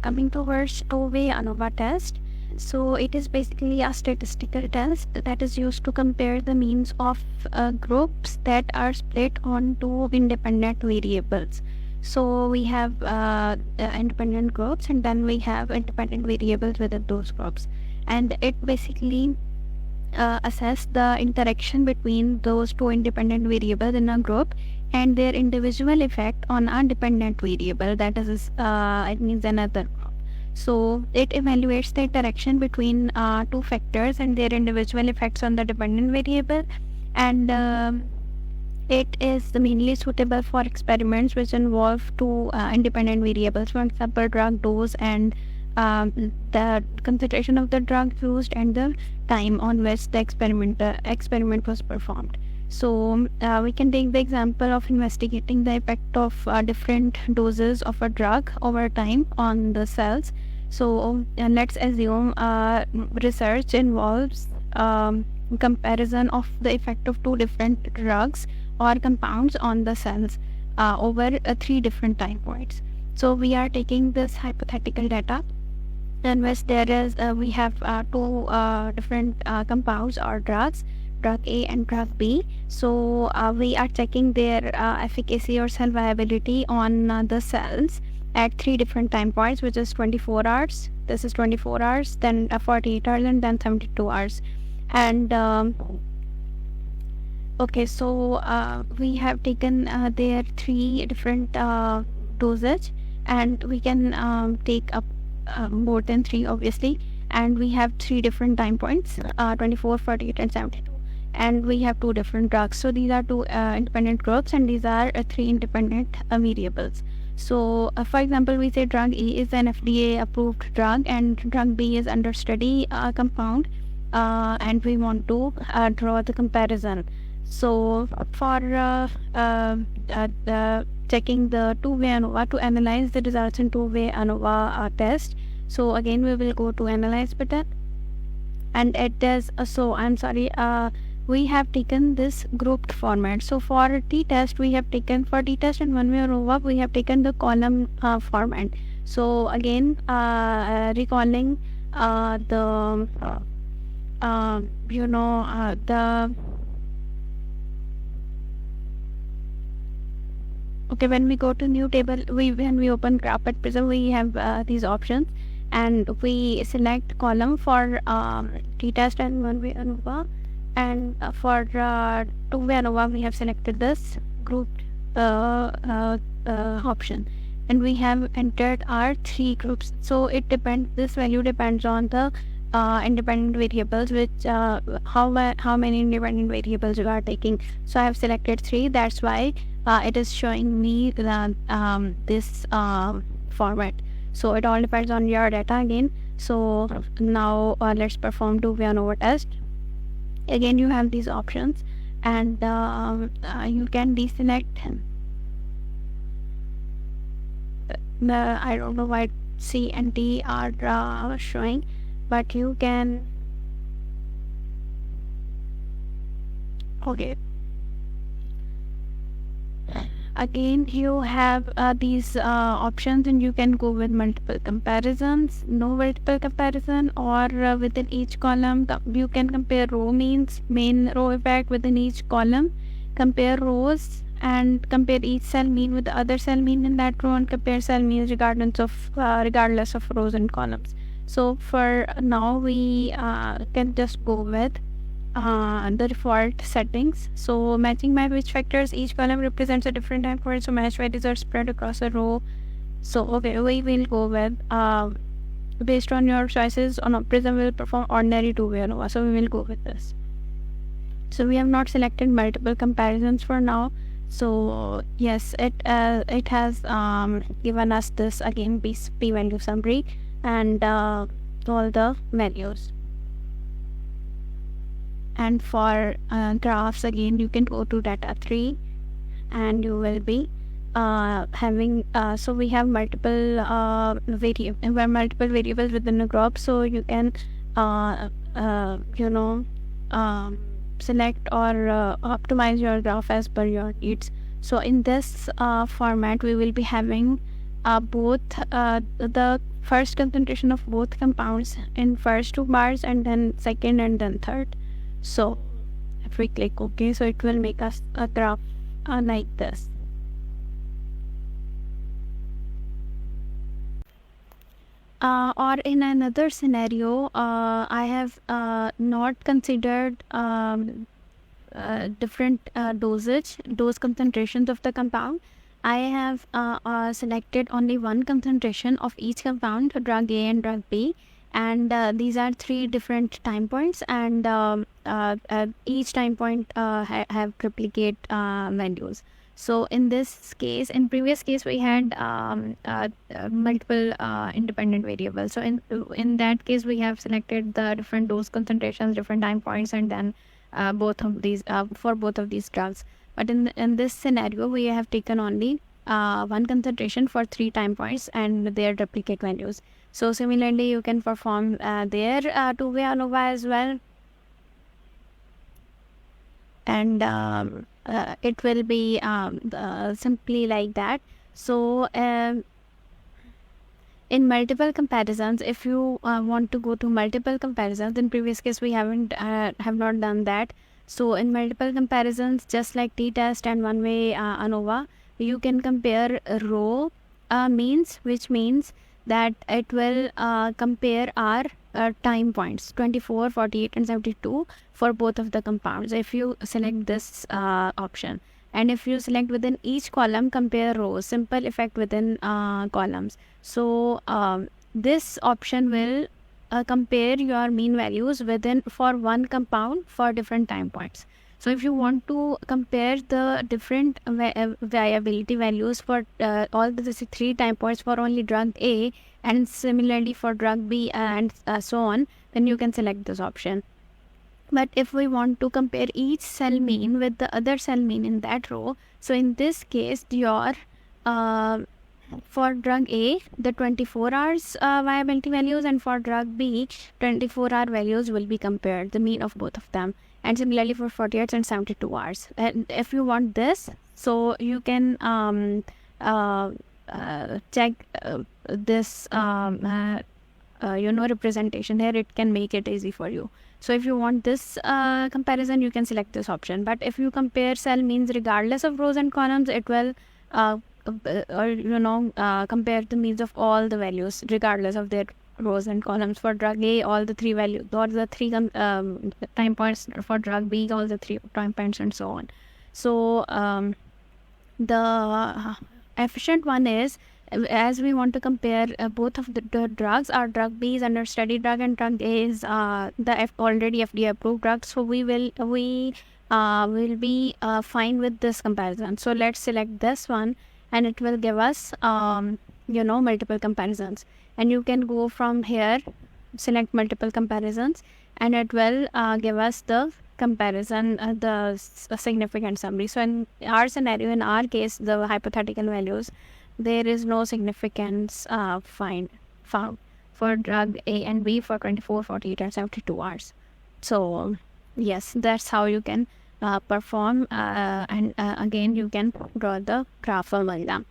Coming towards two-way ANOVA test, so it is basically a statistical test that is used to compare the means of groups that are split on two independent variables. So we have independent groups, and then we have independent variables within those groups, and it basically assess the interaction between those two independent variables in a group and their individual effect on a dependent variable, that is it means another group. So it evaluates the interaction between two factors and their individual effects on the dependent variable, and it is mainly suitable for experiments which involve two independent variables, for example drug dose and the concentration of the drug used and the time on which the experiment was performed. So we can take the example of investigating the effect of different doses of a drug over time on the cells. So let's assume research involves comparison of the effect of two different drugs or compounds on the cells over three different time points. So we are taking this hypothetical data in which there is we have two different compounds or drugs, drug A and drug B. So we are checking their efficacy or cell viability on the cells at three different time points, which is 24 hours, this is 24 hours, then 48 hours, and then 72 hours. And okay, so we have taken their three different dosage, and we can take up more than three obviously, and we have three different time points, 24, 48 and 72, and we have two different drugs. So these are two independent groups, and these are three independent variables. So for example, we say drug A is an FDA approved drug and drug B is under study compound, and we want to draw the comparison. So for checking the two-way ANOVA, to analyze the results in two-way ANOVA test, so again we will go to analyze button, and it does we have taken this grouped format. So for t-test we have taken, for t-test and one-way ANOVA we have taken the column format. So again recalling the okay, when we go to new table, when we open Graphpad Prism, we have these options, and we select column for t-test and one-way ANOVA, and for two-way ANOVA we have selected this grouped option, and we have entered our three groups. So it depends, this value depends on the independent variables, which how many independent variables you are taking. So I have selected 3, that's why it is showing me the this format. So it all depends on your data again. So now let's perform two-way ANOVA test. Again you have these options, and you can deselect I don't know why C and D are showing, but you can okay. Again you have these options, and you can go with multiple comparisons, no multiple comparison, or within each column you can compare row means, main row effect within each column, compare rows and compare each cell mean with the other cell mean in that row, and compare cell means regardless of rows and columns. So for now we can just go with the default settings. So matching by which factors each column represents a different time point, so match values are spread across a row. So okay, we will go with based on your choices on a Prism will perform ordinary two-way ANOVA, so we will go with this. So we have not selected multiple comparisons for now. So yes, it has given us this again p-value summary and all the values. And for graphs, again you can go to data 3, and you will be having so we have multiple variables within a graph, so you can select or optimize your graph as per your needs. So in this format we will be having both the first concentration of both compounds in first two bars, and then second and then third. So if we click OK, so it will make us a graph like this. Or in another scenario, I have not considered different dose concentrations of the compound. I have selected only one concentration of each compound, drug A and drug B, and these are three different time points, and each time point have triplicate values. So in this case, in previous case, we had multiple independent variables. So in that case, we have selected the different dose concentrations, different time points, and then both of these for both of these drugs. But in this scenario, we have taken only one concentration for three time points and their duplicate values. So similarly, you can perform their two-way ANOVA as well, and it will be simply like that. So in multiple comparisons, if you want to go to multiple comparisons, in previous case we have not done that. So in multiple comparisons, just like t-test and one-way ANOVA, you can compare row means, which means that it will compare our time points 24, 48 and 72 for both of the compounds if you select this option. And if you select within each column, compare rows, simple effect within columns. So this option will compare your mean values within for one compound for different time points. So if you want to compare the different viability values for all the three time points for only drug A, and similarly for drug B and so on, then you can select this option. But if we want to compare each cell mean with the other cell mean in that row, so in this case, your for drug A, the 24 hours viability values, and for drug B, 24-hour values will be compared, the mean of both of them. And similarly for 48 and 72 hours. And if you want this, so you can check this representation here. It can make it easy for you. So if you want this comparison, you can select this option. But if you compare cell means regardless of rows and columns, it will compare the means of all the values regardless of their rows and columns. For drug A, all the three values, or the three time points. For drug B, all the three time points, and so on. So the efficient one is, as we want to compare both of the drugs, our drug B is under study drug and drug A is the already FDA approved drug. So we will be fine with this comparison. So let's select this one, and it will give us multiple comparisons. And you can go from here, select multiple comparisons, and it will give us the comparison, the significant summary. So in our scenario, in our case, the hypothetical values, there is no significance found for drug A and B for 24, 48 and 72 hours. So yes, that's how you can perform, and again you can draw the graph among them.